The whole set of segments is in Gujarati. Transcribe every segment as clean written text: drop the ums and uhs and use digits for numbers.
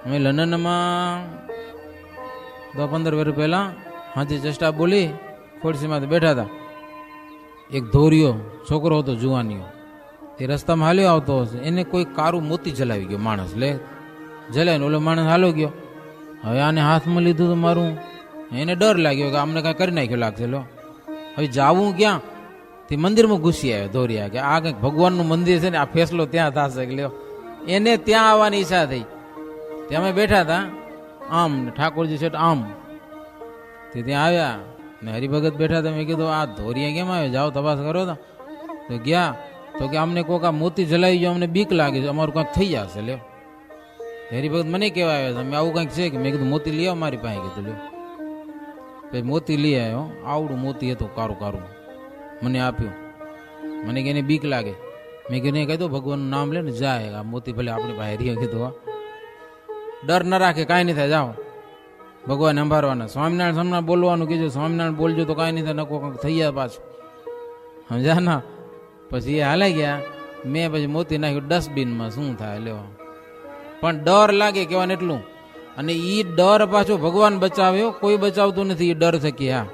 અમે લંડનમાં 10-15 વર્ષ પહેલાં હાથી ચેષ્ટા બોલી ખોડસીમાં બેઠા હતા. એક ધોરિયો છોકરો હતો જુવાનીઓ, તે રસ્તામાં હાલ્યો આવતો હશે, એને કોઈ કારું મોતી જલાવી ગયો માણસ, લે જલાવીને ઓલો માણસ હાલો ગયો. હવે આને હાથમાં લીધું તો મારું, એને ડર લાગ્યો કે આમને કાંઈ કરી નાખ્યો લાગશે. લો હવે જાવું ક્યાં? તે મંદિરમાં ઘૂસી આવ્યો ધોરિયા કે આ કંઈક ભગવાનનું મંદિર છે ને, આ ફેસલો ત્યાં થશે કે લ્યો. એને ત્યાં આવવાની ઈચ્છા થઈ. ત્યાં અમે બેઠા હતા આમ, ઠાકોરજી છે આમ, તે ત્યાં આવ્યા ને હરિભગત બેઠા હતા. મેં કીધું આ ધોરિયા કેમ આવ્યો, જાઓ તપાસ કરો. તો ગયા તો કે અમને કોઈક આ મોતી જલાવી ગયો, અમને બીક લાગે છે, અમારું કંઈક થઈ જશે. લ્યો હરિભગત મને કહેવા આવ્યા છે, મેં આવું કંઈક છે કે? મેં કીધું મોતી લઈ આવો મારી પાસે. કીધું લ્યો ભાઈ મોતી લઈ આવ્યો, આવડું મોતી હતું કારું કારું, મને આપ્યું. મને કે એને બીક લાગે. મેં કીધું નહીં, કહી દો ભગવાનનું નામ લે ને જાય, આ મોતી ભલે આપણી પાસે રહ્યો. કીધું હા ડર ન રાખે, કાંઈ નહીં થાય, જાઓ ભગવાન સંભાળવાના. સ્વામિનારાયણ સ્વામિનારાયણ બોલવાનું કીધું, સ્વામિનારાયણ બોલજો તો કાંઈ નહીં થાય, નકો કંઈક થઈ જાય પાછું, સમજ્યા ના. પછી એ હાલે ગયા, મેં પછી મોતી નાખ્યું ડસ્ટબિનમાં, શું થાય લ્યો. પણ ડર લાગે કહેવાને એટલું. અને એ ડર પાછો ભગવાન બચાવ્યો, કોઈ બચાવતું નથી એ ડર થકી. હા,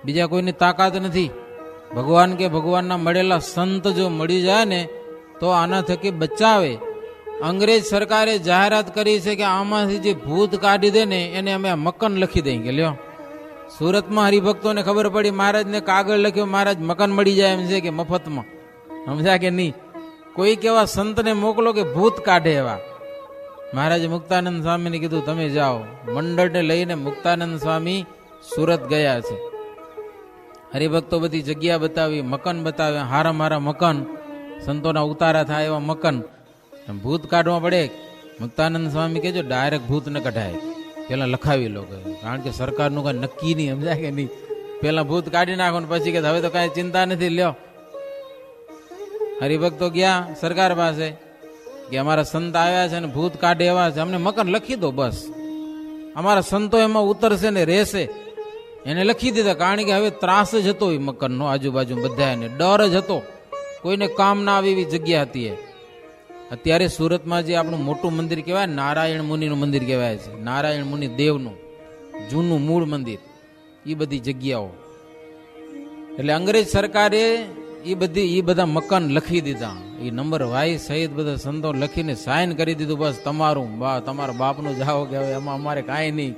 બીજા કોઈની તાકાત નથી. ભગવાન કે ભગવાનના મળેલા સંત જો મળી જાય ને તો આના થકી બચાવે. અંગ્રેજ સરકારે જાહેરાત કરી છે કે આમાંથી જે ભૂત કાઢી દે ને એને અમે મકન લખી દઈએ કે લ્યો. સુરતમાં હરિભક્તોને ખબર પડી, મહારાજને કાગળ લખ્યો, મહારાજ મકાન મળી જાય એમ છે કે મફતમાં, સમજ્યા કે નહીં. કોઈ કેવા સંતને મોકલો કે ભૂત કાઢે એવા. મહારાજે મુક્તાનંદ સ્વામીને કીધું તમે જાઓ. મંડળને લઈને મુક્તાનંદ સ્વામી સુરત ગયા છે. હરિભક્તો બધી જગ્યા બતાવી, મકાન બતાવ્યા, હારા મારા મકાન, સંતોના ઉતારા થાય એવા મકાન. ભૂત કાઢવા પડે. મુક્તાનંદ સ્વામી કહેજો ડાયરેક્ટ ભૂત ન કઢાય, પેલા લખાવી લો, કારણ કે સરકારનું કઈ નક્કી નહીં, સમજાય કે નહીં. પેલા ભૂત કાઢી નાખો ને પછી કે હવે તો કઈ ચિંતા નથી, લ્યો. હરિભક્તો ગયા સરકાર પાસે કે અમારા સંત આવ્યા છે ને ભૂત કાઢે એવા છે, અમને મકાન લખી દો બસ, અમારા સંતો એમાં ઉતરશે ને રહેશે. એને લખી દીધા, કારણ કે હવે ત્રાસ જ હતો એ મકાનનો, આજુબાજુ બધાને ડર જ હતો, કોઈને કામ ના આવે એવી જગ્યા હતી. અત્યારે સુરતમાં જે આપણું મોટું મંદિર કહેવાય, નારાયણ મુનિનું મંદિર કહેવાય છે, નારાયણ મુનિ દેવનું જૂનું મૂળ મંદિર, એ બધી જગ્યાઓ. એટલે અંગ્રેજ સરકારે એ બધા મકાન લખી દીધા, એ નંબર વાઇઝ સહિત બધા સંતો લખીને સાઇન કરી દીધું, બસ તમારું તમારા બાપનું જાઓ કે હવે એમાં અમારે કાંઈ નહીં.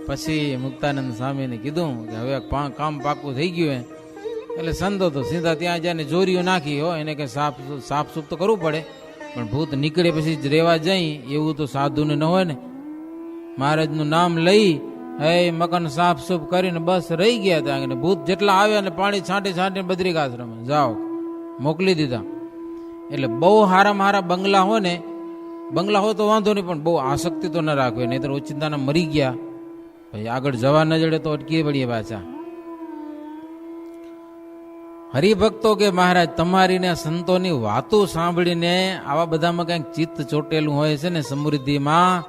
પછી મુક્તાનંદ સ્વામીને કીધું કે હવે કામ પાકું થઈ ગયું. એટલે સંતો તો સીધા ત્યાં જઈને જોરીઓ નાખી હોય, એને કે સાફ સૂફ તો કરવું પડે, પણ ભૂત નીકળે પછી જ રેવા જાય એવું તો સાધુને ન હોય ને. મહારાજનું નામ લઈ હે મકાન સાફ સૂફ કરીને બસ રહી ગયા ત્યાં. ભૂત જેટલા આવ્યા ને પાણી છાંટી છાંટીને બદ્રિકાશ્રમે જાઓ મોકલી દીધા. એટલે બહુ હારામાં હારા બંગલા હોય ને, બંગલા હોય તો વાંધો નહીં, પણ બહુ આસક્તિ તો ન રાખવે, નહીં તો ઓચિંતાના મરી ગયા પછી આગળ જવા ન જડે તો અટકી પડીએ પાછા. હરિભક્તો કે મહારાજ તમારી ને સંતોની વાતો સાંભળીને આવા બધામાં કંઈક ચિત્ત ચોટેલું હોય છે ને, સમૃદ્ધિમાં,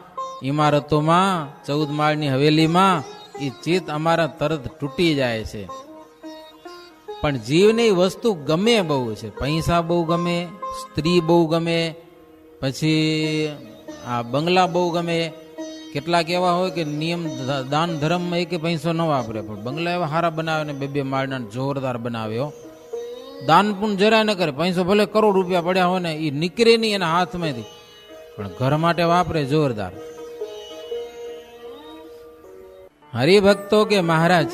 ઇમારતોમાં, 14 માળની હવેલીમાં, એ ચિત્ત અમારા તરત તૂટી જાય છે. પણ જીવને એ વસ્તુ ગમે બહુ છે, પૈસા બહુ ગમે, સ્ત્રી બહુ ગમે, પછી આ બંગલા બહુ ગમે. કેટલાક એવા હોય કે નિયમ દાન ધર્મમાં એક પૈસો ન વાપરે, પણ બંગલા એવા સારા બનાવે ને 2-2 માળના જોરદાર બનાવ્યો, દાન પણ જરાય ન કરે. પૈસો ભલે કરોડ રૂપિયા પડ્યા હોય ને એ નીકળે નહીં એના હાથમાંથી, પણ ઘર માટે વાપરે જોરદાર. હરિભક્તો કે મહારાજ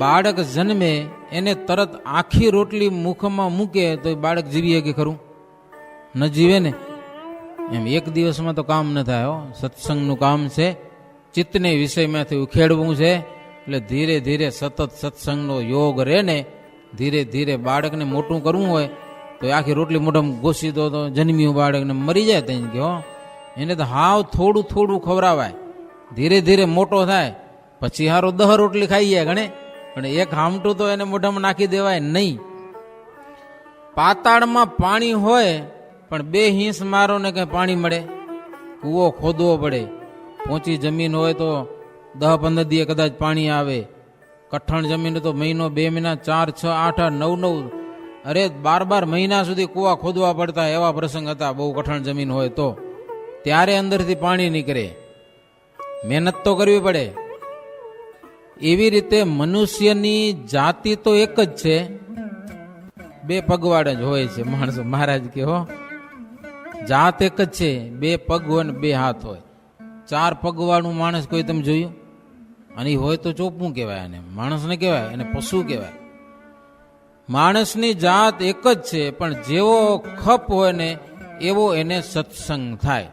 બાળક જન્મે એને તરત આખી રોટલી મુખમાં મૂકે તો એ બાળક જીવીએ કે ખરું? ન જીવે ને. એમ એક દિવસમાં તો કામ ન થાય. સત્સંગનું કામ છે, ચિત્તને વિષયમાંથી ઉખેડવું છે. એટલે ધીરે ધીરે સતત સત્સંગનો યોગ રહે ને, ધીરે ધીરે બાળકને મોટું કરવું હોય તો આખી રોટલી મોઢામાં ઘોસી દો તો જન્મ્યું બાળકને મરી જાય. ત્યાં કે એને તો હાવ થોડું થોડું ખવડાવાય, ધીરે ધીરે મોટો થાય પછી હારો 10 રોટલી ખાઈ જાય ગણે, પણ એક હામટું તો એને મોઢામાં નાખી દેવાય નહીં. પાતાળમાં પાણી હોય પણ 2 હિંસ મારો ને કઈ પાણી મળે? કૂવો ખોદવો પડે. પહોંચી જમીન હોય તો 10-15 દિવસ કદાચ પાણી આવે. કઠણ જમીન તો મહિનો, 2 મહિના, 4, 6, 8, 9, 12 મહિના સુધી કૂવા ખોદવા પડતા એવા પ્રસંગ હતા, બહુ કઠણ જમીન હોય તો. ત્યારે અંદરથી પાણી નીકળે. મહેનત તો કરવી પડે. એવી રીતે મનુષ્યની જાતિ તો એક જ છે, બે પગવાડ જ હોય છે. માણસો મહારાજ કે હો, જાત એક જ છે, બે પગ હોય ને બે હાથ હોય. ચાર પગવાળું માણસ કોઈ તમે જોયું? અને હોય તો ચોપવું કહેવાય, એને માણસ ને કહેવાય, એને પશુ કહેવાય. માણસની જાત એક જ છે, પણ જેવો ખપ હોય ને એવો એને સત્સંગ થાય.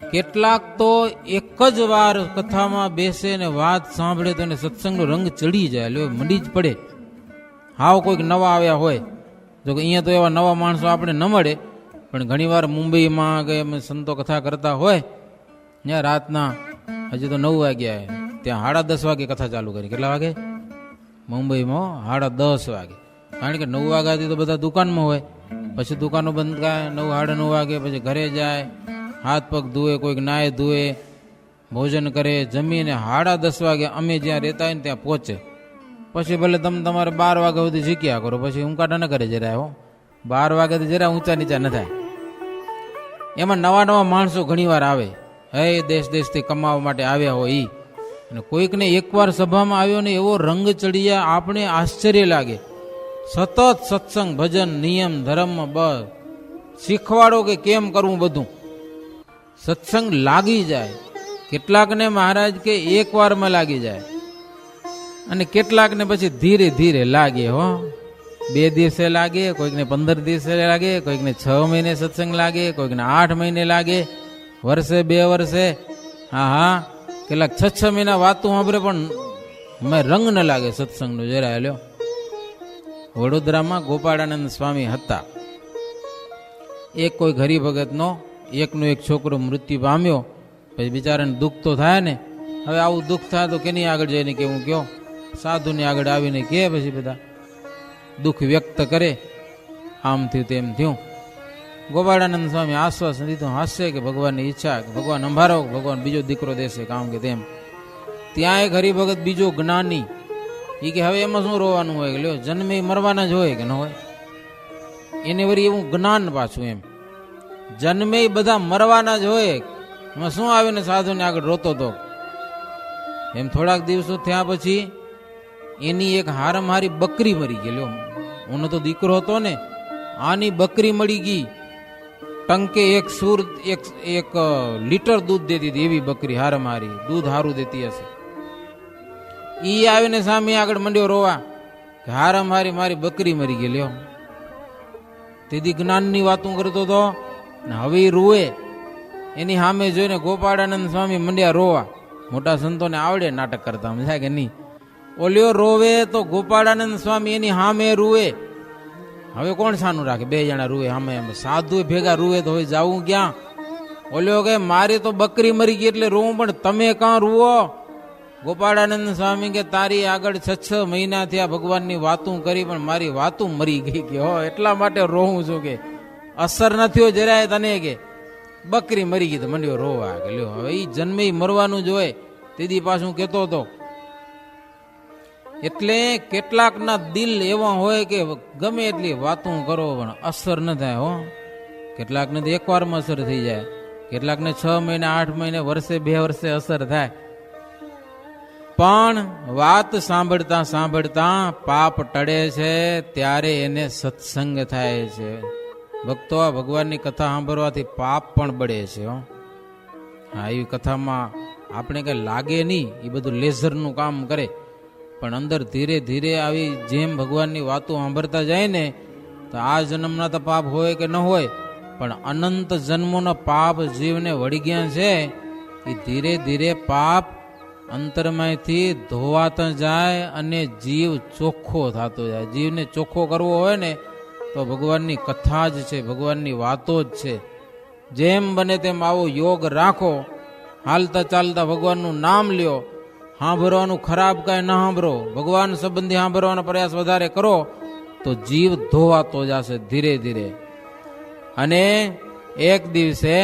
કેટલાક તો એક જ વાર કથામાં બેસે ને વાત સાંભળે તો એને સત્સંગનો રંગ ચડી જાય, લ્યો મંડી જ પડે. હાવ કોઈક નવા આવ્યા હોય, જો કે અહીંયા તો એવા નવા માણસો આપણે ન મળે, પણ ઘણીવાર મુંબઈમાં કે અમે સંતો કથા કરતા હોય, ત્યાં રાતના હજી તો 9 વાગ્યા, ત્યાં 10:30 વાગે કથા ચાલુ કરી. કેટલા વાગે? મુંબઈમાં 10:30 વાગે. કારણ કે 9 વાગ્યાથી તો બધા દુકાનમાં હોય, પછી દુકાનો બંધ થાય 9, 9:30 વાગે, પછી ઘરે જાય, હાથ પગ ધોવે, કોઈક નાય ધોવે, ભોજન કરે, જમીને 10:30 વાગે અમે જ્યાં રહેતા હોય ને ત્યાં પહોંચે. પછી ભલે તમે તમારે 12 વાગ્યા સુધી શીખ્યા કરો, પછી ઊંકાટા ન કરે જરા. હો, 12 વાગ્યાથી જરા ઊંચા નીચા ન થાય. એમાં નવા નવા માણસો ઘણીવાર આવે, હે દેશથી કમાવા માટે આવ્યા હોય ઈ, અને કોઈકને એકવાર સભામાં આવ્યો ને એવો રંગ ચડી જાય, આપણે આશ્ચર્ય લાગે. સતત સત્સંગ, ભજન, નિયમ, ધર્મ બસ શીખવાડો કે કેમ કરવું બધું. સત્સંગ લાગી જાય. કેટલાકને મહારાજ કે એક વારમાં લાગી જાય, અને કેટલાકને પછી ધીરે ધીરે લાગે. હો, 2 દિવસે લાગે, કોઈકને 15 દિવસે લાગે, કોઈકને 6 મહિને સત્સંગ લાગે, કોઈકને 8 મહિને લાગે, વર્ષે 2 વર્ષે. હા, કેટલાક 6 મહિના વાતું સાંભળે પણ મેં રંગ ન લાગે સત્સંગનો જરા. લ્યો, વડોદરામાં ગોપાળાનંદ સ્વામી હતા. એક કોઈ હરિભગતનો એકનો એક છોકરો મૃત્યુ પામ્યો. પછી બિચારાને દુઃખ તો થાય ને. હવે આવું દુઃખ થાય તો કેની આગળ જઈને કેવું? કયો સાધુની આગળ આવીને કે પછી બધા દુઃખ વ્યક્ત કરે, આમ થયું તેમ થયું. ગોપાળાનંદ સ્વામી આશ્વાસન દીધું, હાસ્ય કે ભગવાનની ઈચ્છા, કે ભગવાન અંભારો, ભગવાન બીજો દીકરો દેશે, કામ કે તેમ. ત્યાં એક હરિભગત બીજો જ્ઞાની, એ કે હવે એમાં શું રોવાનું હોય? લ્યો, જન્મે મરવાના જ હોય કે ન હોય? એને વળી એવું જ્ઞાન પાછું, એમ જન્મે બધા મરવાના જ હોય, એમાં શું આવીને સાધુને આગળ રોતો હતો? એમ થોડાક દિવસો થયા પછી એની એક હારમહારી બકરી મરી ગઈ. લ્યો, ઓનો તો દીકરો હતો ને, આની બકરી મળી ગઈ. ટંકે એક લીટર દૂધ દેતી હતી, એવી બકરી હારમહારી, દૂધ હારું દેતી હશે. ઈ આવીને સામે આગળ મંડ્યો રોવા કે હારમહારી મારી બકરી મરી ગઈ. લ્યો, તેથી જ્ઞાનની વાતું કરતો હતો ને હવે રૂએ. એની સામે જોઈને ગોપાળાનંદ સ્વામી મંડ્યા રોવા. મોટા સંતોને આવડે નાટક કરતા, સમજાય કે નહીં? ઓલ્યો રોવે તો ગોપાળાનંદ સ્વામી એની સામે રૂએ. હવે કોણ સાનું રાખે? 2 જણા રૂએ સામે. સાધુ ભેગા રૂએ તો હવે જાવું ક્યાં? ઓલ્યો કે મારી તો બકરી મરી ગઈ એટલે રોવું, પણ તમે કાં રૂવો? ગોપાળાનંદ સ્વામી કે તારી આગળ 6 મહિના થયા ભગવાનની વાતું કરી, પણ મારી વાતું મરી ગઈ કે હો, એટલા માટે રોવું છું. કે અસર ન થયો જરાય તને, કે બકરી મરી ગઈ તો મંડ્યો રોવા. કે લ્યો, હવે એ જન્મે મરવાનું જ હોય. તેથી પાછું કહેતો હતો. એટલે કેટલાકના દિલ એવા હોય કે ગમે એટલી વાતું કરો પણ અસર ન થાય. હો, કેટલાકને તો એકવારમાં અસર થઈ જાય, કેટલાકને 6 મહિના, 8 મહિને, વર્ષે, 2 વર્ષે અસર થાય. પણ વાત સાંભળતા સાંભળતા પાપ ટળે છે, ત્યારે એને સત્સંગ થાય છે. ભક્તો, આ ભગવાનની કથા સાંભળવાથી પાપ પણ બળે છે. હા, એવી કથામાં આપણે કઈ લાગે નહીં, એ બધું લેઝરનું કામ કરે. પણ અંદર ધીરે ધીરે આવી જેમ ભગવાનની વાતો સાંભળતા જાય ને, તો આ જન્મના તો પાપ હોય કે ન હોય, પણ અનંત જન્મોના પાપ જીવને વળી ગયા છે. એ ધીરે ધીરે પાપ અંતરમાંથી ધોવાતા જાય અને જીવ ચોખ્ખો થતો જાય. જીવને ચોખ્ખો કરવો હોય ને તો ભગવાનની કથા જ છે, ભગવાનની વાતો જ છે. જેમ બને તેમ આવો યોગ રાખો, હાલતા ચાલતા ભગવાનનું નામ લ્યો. સાંભળવાનું ખરાબ કાંઈ ના સાંભળો, ભગવાન સંબંધી સાંભળવાનો પ્રયાસ વધારે કરો તો જીવ ધોવાતો જશે ધીરે ધીરે, અને એક દિવસે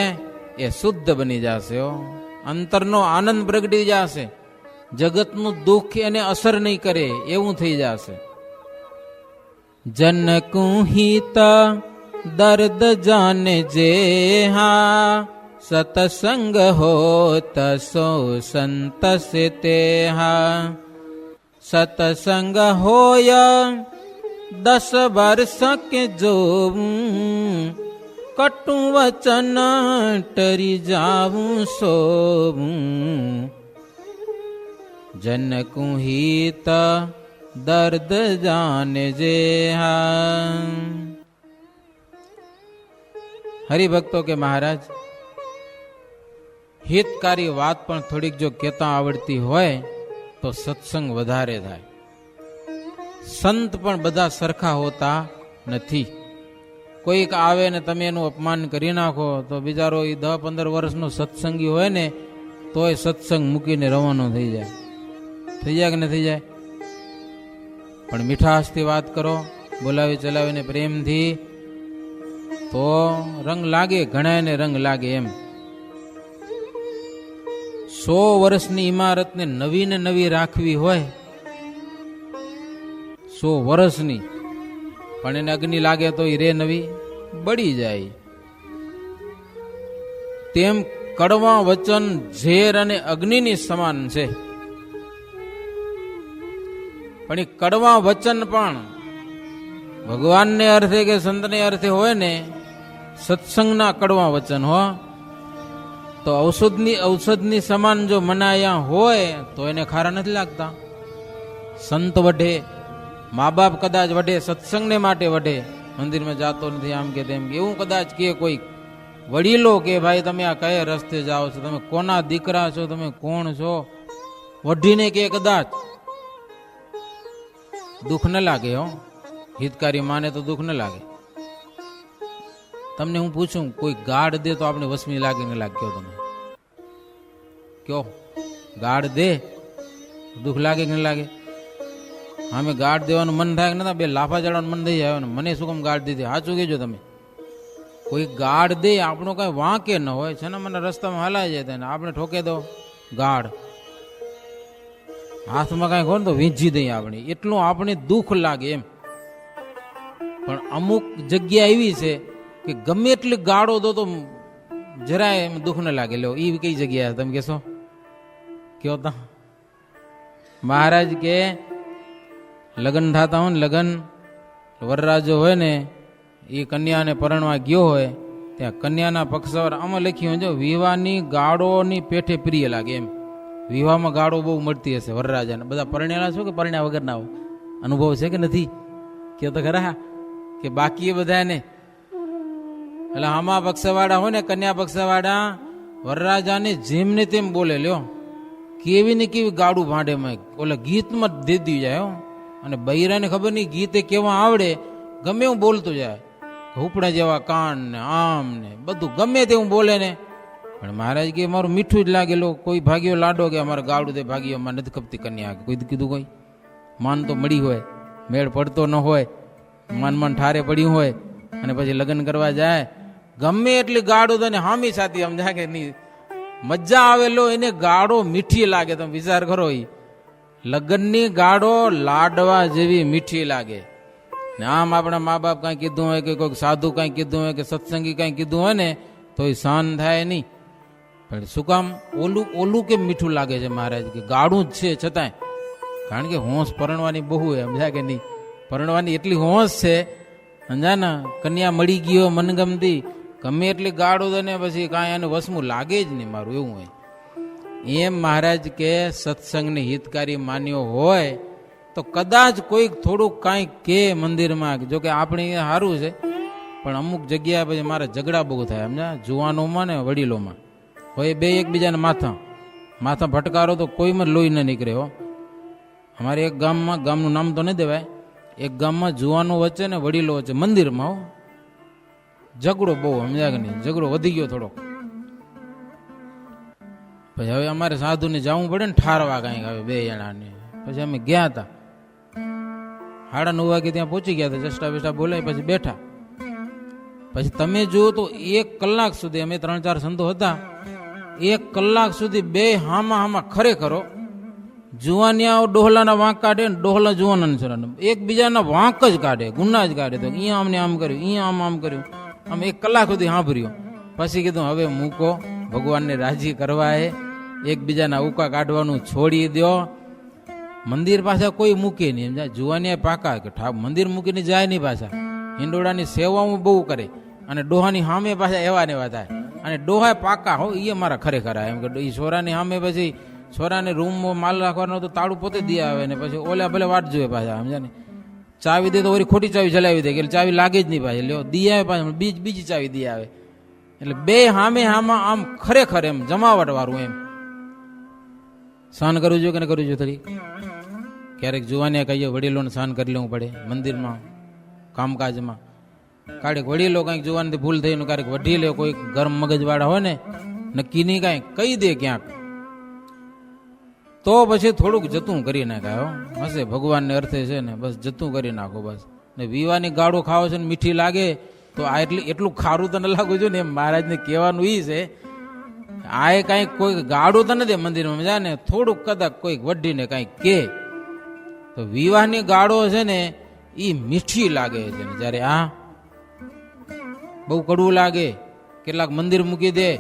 એ શુદ્ધ બની જશે. અંતરનો આનંદ પ્રગટી જશે, જગતનું દુઃખ એને અસર નહીં કરે એવું થઈ જશે. જનકુ હિત દર્દ જાને જે હા, सतसंग होत सो संत से तेहा। सतसंग होय 10 वर्ष के जो कटु वचन टरी जाऊं सोऊं। जनकु हित दर्द जान जे। हरिभक्तों के महाराज हितकारी बात पण थोड़ीक जो कहता आवड़ती होय तो सत्संग वधारे थाय। संत पण बधा सरखा होता नथी। कोईक आवे ने तमे एनुं अपमान करी नाखो तो बिचारो 10-15 वर्षनो सत्संगी होय ने तोय सत्संग मूकीने रवानो थई जाय कि न थई जाय। पण मीठाशथी वात करो, बोलावी चलावीने प्रेमथी तो रंग लागे, घणाने रंग लागे। एम 100 वर्षनी इमारतने नवी ने नवी राखवी होय 100 वर्षनी, पण एने अग्नि लागे तो रे नवी बड़ी जाय। तेम कड़वा वचन झेर अने अग्निनी समान छे। पण ई कड़वा वचन पण भगवान ने अर्थे के संत ने अर्थे होय ने सत्संग ना कड़वा वचन हो तो औषधनी समान जो मनाया होय तो एने खारा नहीं लगता। संत वढे, माँ बाप कदाच वढे, सत्संग ने माटे वढे, मंदिर में जातो नहीं आम के तेम एवं कदाच के कोई वडीलो के भाई तमे आ कये रस्ते जाओ छो, तमे कोना दीकरा छो, तमे कोण छो, वढीने के कदाच दुख न लागे। हो हितकारी माने तो दुख न लागे। तमने हूँ पूछूं कोई गाड़ दे तो आपने वसमी लागे न लागे? क्यों तमे क्यों गाड़ दे दुख लागे कि न लागे? हमें गाड़ देवानुं मन थाय न? बे लाफा चढ़वानुं मन थई जाय ने मने शुं केम गाड़ दीधी? साचुं कहेजो तमे। कोई गाड़ दे आपणो कई वांके न होय छे ने, मने रस्तामां हलाई जाय ने आपणे ठोके दो गाड़, हाथमां कई हो तो वींझी दई आपणे, એટલું आपणे दुख लागे एम। पण अमुक जग्या एवी छे कि गमे એટલી ગાળો दो तो જરાય એમ दुख न लागे। लो ई कई जग्या है तमे कहो? क्यों ता महाराज के लग्न थाता हो, लग्न वरराजो होय ने ई कन्या ने परણવા गयो होय त्या कन्याना पक्षवार आमां लख्युं जो विवाहनी गाळोनी पेठे प्रिय लागे एम। विवाहमां गाळो बहु मळती हशे वरराजाने। बधा परણેલા છો કે પરણ્યા વગરના હો? અનુભવ છે કે નથી? કે તો ખરા કે બાકી એ બધાને એટલે આમાં પક્ષવાળા હોય ને કન્યા પક્ષવાળા વરરાજાને જેમને તેમ બોલે લ્યો, કેવી ને કેવી ગાડું ભાંડેમાં ઓલા ગીતમાં દે દી જાય હો। અને બૈરાને ખબર નહીં ગીતે કેવા આવડે, ગમે એવું બોલતું જાય, હુપડા જેવા કાન ને આમ ને બધું ગમે તેવું બોલે ને। પણ મહારાજ કે મારું મીઠું જ લાગેલો, કોઈ ભાગ્યો લાડો કે અમારે ગાવડું દે ભાગ્યો માં નથી ખપતી કન્યા, કોઈ કીધું કોઈ માન તો મળી હોય, મેળ પડતો ન હોય, માન ઠારે પડ્યું હોય અને પછી લગ્ન કરવા જાય, ગમે એટલી ગાડો તો હામી સાથી સમજા કે નહીં મજા આવેલો એને ગાડો મીઠી લાગે। તમે વિચાર કરો, ઈ લગ્નની ગાડો લાડવા જેવી મીઠી લાગે ને આમ આપણા મા બાપ કાંઈ કીધું હોય કે કોઈ સાધુ કાંઈ કીધું હોય કે સત્સંગી કાંઈ કીધું હોય ને તો એ સહન થાય નહીં। પણ શું કામ ઓલું કેમ મીઠું લાગે છે મહારાજ કે ગાડું જ છે છતાંય? કારણ કે હોંશ પરણવાની બહુ હોય, સમજ્યા કે નહીં? પરણવાની એટલી હોંશ છે સમજા ને, કન્યા મળી ગયો મનગમતી, ગમે એટલી ગાડો દે ને પછી કાંઈ એને વસમું લાગે જ નહીં મારું, એવું હોય। એમ મહારાજ કે સત્સંગની હિતકારી માન્યો હોય તો કદાચ કોઈક થોડુંક કાંઈક કે મંદિરમાં, જો કે આપણે સારું છે પણ અમુક જગ્યાએ પછી મારે ઝઘડા બહુ થાય સમજા, જુવાનોમાં ને વડીલોમાં હોય, બે એકબીજાને માથા ફટકારો તો કોઈમાં લોહી ન નીકળે હો। અમારે એક ગામમાં, ગામનું નામ તો નહીં દેવાય, એક ગામમાં જુવાનો વચ્ચે ને વડીલો વચ્ચે મંદિરમાં હો ઝઘડો બહુ, સમજ્યા કે નહીં? ઝઘડો વધી ગયો થોડોક, પછી હવે અમારે સાધુને જવું પડે ને ઠારવા કાંઈક, હવે બે જણાને પછી અમે ગયા હતા 9:30 વાગે ત્યાં પહોંચી ગયા હતા, જસ્ટા બેસ્ટા બોલાય પછી બેઠા। પછી તમે જુઓ તો 1 કલાક સુધી અમે 3-4 સંતો હતા, 1 કલાક સુધી બે હામાં ખરેખરો જુવાનિયા ડોહલાના વાંક કાઢે ને ડોહલા જુવાના એકબીજાના વાંક જ કાઢે, ગુના જ કાઢે, તો અહીંયા અમને આમ કર્યું, અહીંયા આમ કર્યું, આમ 1 કલાક સુધી સાંભળ્યું। પછી કીધું હવે મૂકો, ભગવાનને રાજી કરવા હે, એકબીજાના ઉકા કાઢવાનું છોડી દો. મંદિર પાછા કોઈ મૂકે નહીં, સમજા જુવાની પાકા કે મંદિર મૂકીને જાય નહીં. પાછા હિંડોળાની સેવામાં બહુ કરે અને ડોહાની સામે પાછા એવા ને એવા થાય. અને ડોહા પાકા હો, એ મારા ખરેખર એમ કે એ છોરાની સામે પછી છોરાને રૂમમાં માલ રાખવાનો તો તાળું પોતે દઈ આવે ને પછી ઓલા ભલે વાટ જોવે પાછા, સમજા ને ચાવી દે તો વળી ખોટી ચાવી ચલાવી દે કે ચાવી લાગે જ નહીં પાછી, લ્યો દી આવે પાછા બીજી ચાવી દઈ આવે. એટલે બે હામે હામાં આમ ખરેખર એમ જમાવટ વાળું એમ. સહન કરવું જોઈએ કે ન કરવું જોઈએ? થોડી ક્યારેક જોવાને કહીએ વડીલોને સહન કરી લેવું પડે મંદિરમાં કામકાજમાં. કાંઈક વડીલો કંઈક જોવાનથી ભૂલ થઈને ક્યારેક વઢી લે, કોઈ ગરમ મગજવાળા હોય ને નક્કી નહીં કાંઈ કહી દે ક્યાંક, તો પછી થોડુંક જતું કરી નાખાય. હશે ભગવાનને અર્થે છે ને બસ જતું કરી નાખો બસ. ને વિવાની ગાળો ખાવો છે ને મીઠી લાગે તો આ એટલું ખારું તો ન લાગવું જોઈએ ને એમ મહારાજને કહેવાનું એ છે. આ કાંઈક કોઈ ગાળું તો નથી મંદિરમાં જા ને થોડુંક કદાચ કોઈક વઢીને કાંઈક કે તો વિવાહની ગાળો છે ને એ મીઠી લાગે છે ને જ્યારે આ બહુ કડવું લાગે. કેટલાક મંદિર મૂકી દે,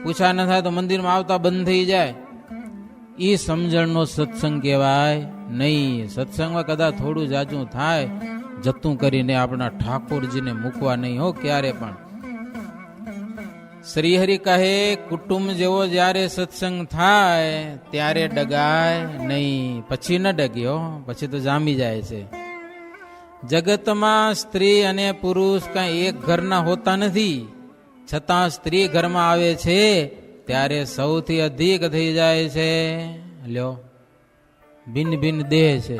પૂછા ન થાય તો મંદિરમાં આવતા બંધ થઈ જાય. એ સમજણનો સત્સંગ કહેવાય નહીં. સત્સંગમાં કદાચ થોડું જાજું થાય, જતું કરીને આપણા ઠાકોરજીને મૂકવા નહીં હો ક્યારે પણ. શ્રીહરિ કહે કુટુંબ જેવો જ્યારે સત્સંગ થાય ત્યારે ડગાય નહીં, પછી ન ડગ્યો, પછી તો જામી જાય છે. જગતમાં સ્ત્રી અને પુરુષ કાંઈ એક ઘરના હોતા નથી, છતાં સ્ત્રી ઘરમાં આવે છે ત્યારે સૌથી અધિક થઈ જાય છે. લ્યો ભિન્ન ભિન્ન દેહ છે,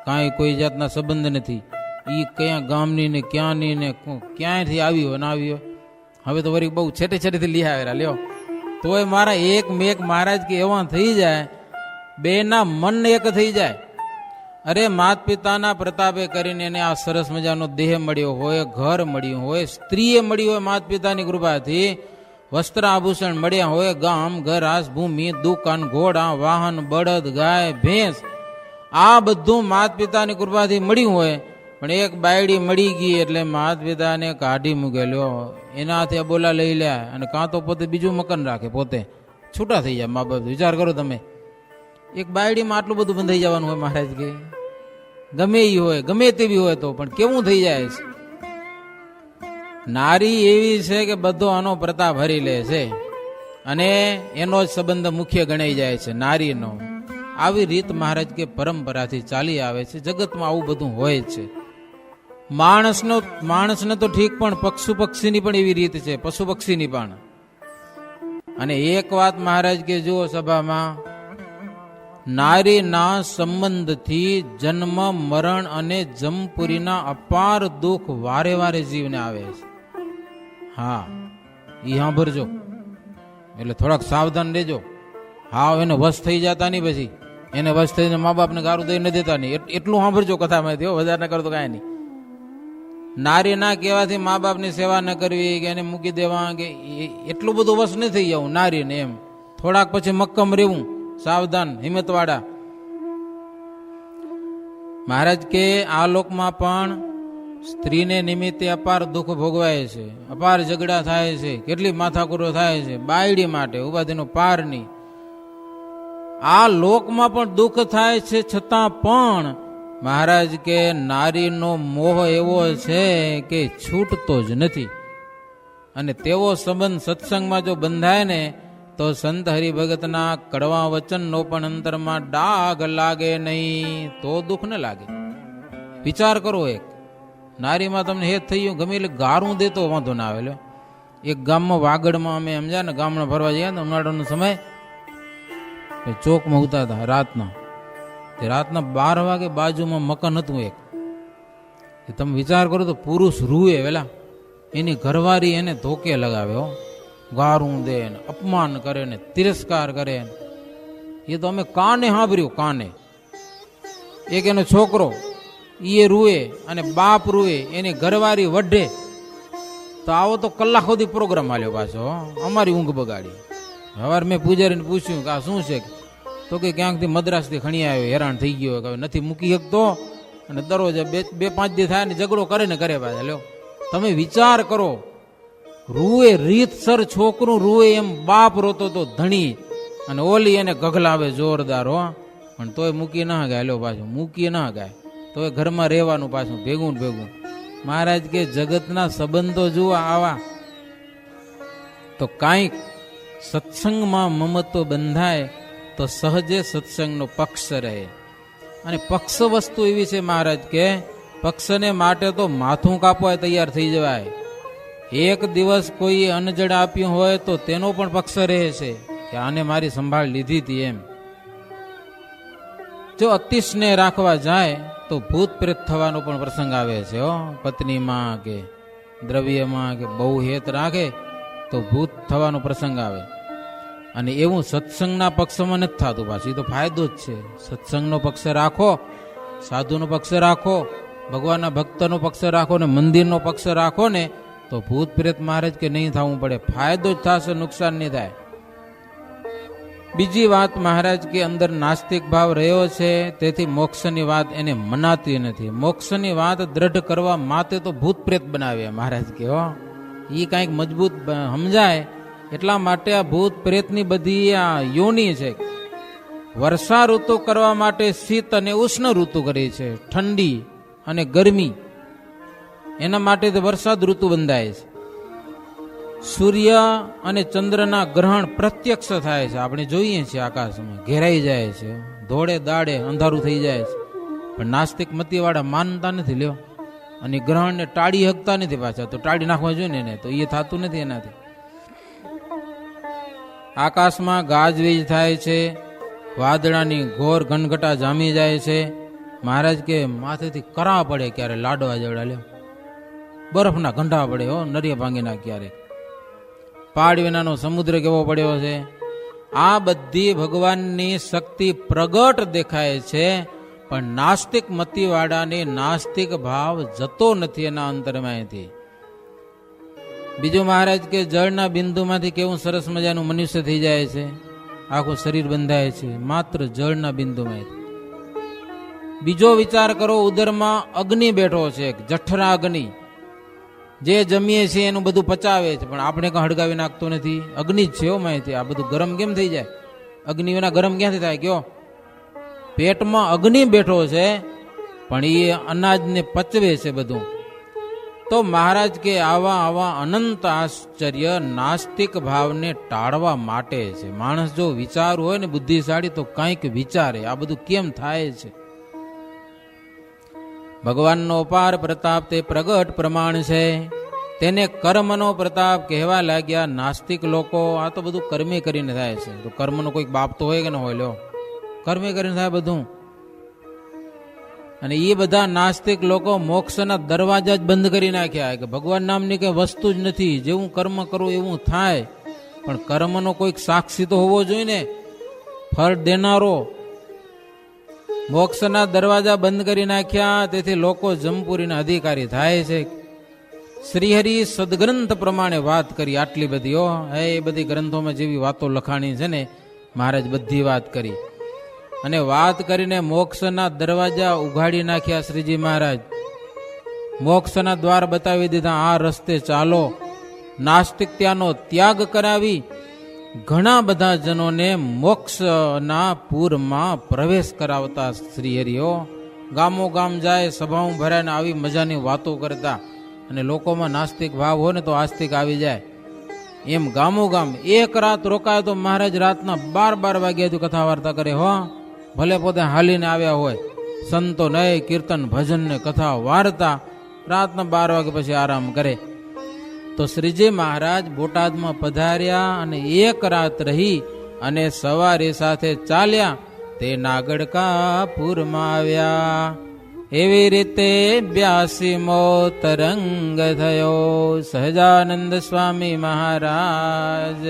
કાંઈ કોઈ જાતના સંબંધ નથી. એ કયા ગામની ને ક્યાંની ને ક્યાંયથી આવી હોય ના આવી હોય. હવે તો વળી બહુ છેટે છેટેથી લઈ આવેલા લ્યો, તોય મારા એક મેક મહારાજ કે એવા થઈ જાય, બેના મન એક થઈ જાય. અરે માત પિતાના પ્રતાપે કરીને એને આ સરસ મજાનો દેહ મળ્યો હોય, ઘર મળ્યું હોય, સ્ત્રીએ મળી હોય માત પિતાની કૃપાથી, વસ્ત્ર આભૂષણ મળ્યા હોય, ગામ ઘરાસ ભૂમિ દુકાન ઘોડા વાહન બળદ ગાય ભેંસ આ બધું માત પિતાની કૃપાથી મળ્યું હોય, પણ એક બાયડી મળી ગઈ એટલે માત પિતાને કાઢી મૂકેલો, એનાથી બોલા લઈ લે અને કાં તો પોતે બીજું મકાન રાખે, પોતે છૂટા થઈ જાય મા બાપ. વિચાર કરો તમે, એક બાયડીમાં આટલું બધું બંધાઈ જવાનું હોય મહારાજ કે ગમે એ હોય ગમે તેવી હોય તો પણ કેવું થઈ જાય છે. નારી એવી છે કે બધો આનો પ્રતાપ હરી લે છે અને એનો જ સંબંધ મુખ્ય ગણાઈ જાય છે નારીનો. આવી રીત મહારાજ કે પરંપરાથી ચાલી આવે છે. જગતમાં આવું બધું હોય જ છે. માણસને તો ઠીક, પણ પશુ પક્ષીની પણ એવી રીત છે, પશુ પક્ષીની પણ. અને એક વાત મહારાજ કે જુઓ સભામાં, નારીના સંબંધથી જન્મ મરણ અને જમપુરીના અપાર દુઃખ વારે વારે જીવને આવે છે. હા એ સાંભળજો, એટલે થોડાક સાવધાન રહેજો. હા એને વશ થઈ જતા નહીં, પછી એને વશ થઈને મા બાપને ગારું દઈ ન દેતા નહીં, એટલું સાંભળજો કથામાંથી. વધારે ન કરો તો કાંઈ નહીં. નારી ના કહેવાથી મા બાપની સેવા ન કરવી કે એને મૂકી દેવા કે એટલું બધું વશ નહીં થઈ જવું નારીને. એમ થોડાક પછી મક્કમ રહેવું, સાવધાન હિંમતવાળા. મહારાજ કે આ લોકમાં પણ સ્ત્રીને નિમિત્તે અપાર દુઃખ ભોગવાય છે, અપાર ઝઘડા થાય છે, કેટલી માથાકૂરો થાય છે બાયડી માટે ઉપાધિનો પાર નહીં. આ લોકમાં પણ દુઃખ થાય છે, છતાં પણ મહારાજ કે નારીનો મોહ એવો છે કે છૂટતો જ નથી. અને તેવો સંબંધ સત્સંગમાં જો બંધાય ને તો સંત હરિભગતના કડવા વચનનો પણ અંતરમાં ડાઘ લાગે નહીં, તો દુઃખ ન લાગે. વિચાર કરો, એક નારીમાં તમને હેત થઈ ગયું ગમે એટલે ગારું દેતો વાંધો ના આવે. એક ગામમાં વાગડમાં અમે સમજ્યા ને ગામમાં ફરવા જઈએ ને ઉનાળાનો સમય, ચોકમાં ઉતારતા રાતના 12 વાગે બાજુમાં મકાન હતું એક. તમે વિચાર કરો તો પુરુષ રૂએ વેલા, એની ઘરવાળી એને ધોકે લગાવે, ગારું દે ને અપમાન કરે ને તિરસ્કાર કરે. એ તો અમે કાને સાંભળ્યું, કાને. એક એનો છોકરો એ રૂએ અને બાપ રૂએ, એની ઘરવાળી વઢે. તો આવો તો કલાક સુધી પ્રોગ્રામ હાલ્યો પાછો, અમારી ઊંઘ બગાડી. સવાર મેં પૂજારીને પૂછ્યું કે આ શું છે, તો કે ક્યાંકથી મદ્રાસથી ખણી આવ્યો, હેરાન થઈ ગયો, કે નથી મૂકી શકતો અને દરરોજ 2-5 દી થાય ને ઝઘડો કરે ને કરે પાછા. લ્યો તમે વિચાર કરો, રૂએ રીતસર છોકરું રૂએ એમ બાપ રોતો તો ધણી, અને ઓલી એને ગગલાવે જોરદાર હો, પણ તોય મૂકી ના ગાય. લો પાછું મૂકી ના ગાય, તોય ઘરમાં રહેવાનું પાછું ભેગું ભેગું. મહારાજ કે જગતના સંબંધો જુઓ આવા. તો કાંઈક સત્સંગમાં મમત્વ બંધાય તો સહજે સત્સંગનો પક્ષ રહે. અને પક્ષ વસ્તુ એવી છે મહારાજ કે પક્ષને માટે તો માથું કાપવા તૈયાર થઈ જવાય. એક દિવસ કોઈ અન્નજળ આપ્યું હોય તો તેનો પણ પક્ષ રહે છે કે આને મારી સંભાળ લીધી હતી એમ. જો અતિશને રાખવા જાય તો ભૂત પ્રેત થવાનો પણ પ્રસંગ આવે છે. પત્નીમાં કે દ્રવ્યમાં કે બહુ હેત રાખે તો ભૂત થવાનો પ્રસંગ આવે. અને એવું સત્સંગના પક્ષમાં નથી થતું. પાછું તો ફાયદો જ છે. સત્સંગનો પક્ષ રાખો, સાધુનો પક્ષ રાખો, ભગવાનના ભક્તનો પક્ષ રાખો ને મંદિરનો પક્ષ રાખો ને તો ભૂત પ્રેત મહારાજ કે નહીં થવું પડે, ફાયદો જ થશે, નુકસાન નહીં થાય. બીજી વાત મહારાજ કે અંદર નાસ્તિક ભાવ રહ્યો છે, તેથી મોક્ષની વાત એને મનાતી નથી. મોક્ષની વાત દ્રઢ કરવા માટે તો ભૂત પ્રેત બનાવે મહારાજ કે એ કાંઈક મજબૂત સમજાય એટલા માટે આ ભૂત પ્રેતની બધી આ યોની છે. વર્ષા ઋતુ કરવા માટે શીત અને ઉષ્ણ ઋતુ કરી છે, ઠંડી અને ગરમી, એના માટે તો વરસાદ ઋતુ બંધાય છે. સૂર્ય અને ચંદ્રના ગ્રહણ પ્રત્યક્ષ થાય છે, આપણે જોઈએ છીએ આકાશમાં, ઘેરાઈ જાય છે, ધોળે દાડે અંધારું થઈ જાય છે. પણ નાસ્તિક મતીવાળા માનતા નથી લ્યો, અને ગ્રહણને ટાળી શકતા નથી પાછા, તો ટાળી નાખવા જોઈએ ને, તો એ થતું નથી એનાથી. આકાશમાં ગાજવીજ થાય છે, વાદળાની ઘોર ઘનઘટા જામી જાય છે. મહારાજ કે માથેથી કરા પડે ક્યારે લાડવા જેવડા લ્યો, બરફના ગંઢા પડે નરિયા ભાંગીના ક્યારેક. પાડ વિનાનો સમુદ્ર કેવો પડ્યો છે. આ બધી ભગવાનની શક્તિ પ્રગટ દેખાય છે, પણ નાસ્તિક મતીવાળાને નાસ્તિક ભાવ જતો નથી એના અંતરમાંથી. બીજું મહારાજ કે જળના બિંદુમાંથી કેવું સરસ મજાનું મનુષ્ય થઈ જાય છે, આખું શરીર બંધાય છે માત્ર જળના બિંદુમાંથી. બીજો વિચાર કરો, ઉદરમાં અગ્નિ બેઠો છે, જઠરા અગ્નિ, જે જમીએ છીએ એનું બધું પચાવે છે, પણ આપણે કઈ હળગાવી નાખતો નથી, અગ્નિ જ છે માહિતી. આ બધું ગરમ કેમ થઈ જાય? અગ્નિ વિના ગરમ ક્યાંથી થાય કયો? પેટમાં અગ્નિ બેઠો છે, પણ એ અનાજને પચવે છે બધું. તો મહારાજ કે આવા આવા અનંત આશ્ચર્ય નાસ્તિક ભાવને ટાળવા માટે છે. માણસ જો વિચારવું હોય ને બુદ્ધિશાળી તો કંઈક વિચારે આ બધું કેમ થાય છે. ભગવાનનો અપાર પ્રતાપ તે પ્રગટ પ્રમાણ છે, તેને કર્મનો પ્રતાપ કહેવા લાગ્યા. નાસ્તિક લોકો આ તો બધું કર્મે કરીને થાય છે. તો કર્મનો કોઈક બાપ તો હોય કે ન હોય? લ્યો, કર્મે કરીને થાય બધું. અને એ બધા નાસ્તિક લોકો મોક્ષના દરવાજા જ બંધ કરી નાખ્યા કે ભગવાન નામની કઈ વસ્તુ જ નથી, જેવું કર્મ કરવું એવું થાય. પણ કર્મનો કોઈક સાક્ષી તો હોવો જોઈએ ને, ફળ દેનારો. મોક્ષના દરવાજા બંધ કરી નાખ્યા, તેથી લોકો જમપુરીના અધિકારી થાય છે. શ્રીહરિ સદગ્રંથ પ્રમાણે વાત કરી આટલી બધી. એ બધી ગ્રંથોમાં જેવી વાતો લખાણી છે ને મહારાજ બધી વાત કરી, અને વાત કરીને મોક્ષના દરવાજા ઉઘાડી નાખ્યા શ્રીજી મહારાજ. મોક્ષના દ્વાર બતાવી દીધા, આ રસ્તે ચાલો. નાસ્તિકતાનો ત્યાગ કરાવી ઘણા બધા જનોને મોક્ષના પૂરમાં પ્રવેશ કરાવતા શ્રીહરિઓ. ગામો ગામ જાય, સભાઓ ભરાય ને આવી મજાની વાતો કરતા. અને લોકોમાં નાસ્તિક ભાવ હોય ને તો આસ્તિક આવી જાય. એમ ગામો ગામ એક રાત રોકાય તો મહારાજ રાતના 12 વાગ્યા કથા વાર્તા કરે. ભલે પોતે હાલીને આવ્યા હોય, સંતો નય કીર્તન ભજન ને કથા વાર્તા, રાતના 12 વાગે પછી આરામ કરે. તો શ્રીજી મહારાજ બોટાદમાં પધાર્યા અને એક રાત રહી અને સવારે સાથે ચાલ્યા તે નાગડકાપુરમાં આવ્યા. એવી રીતે 82મો તરંગ થયો. સહજાનંદ સ્વામી મહારાજની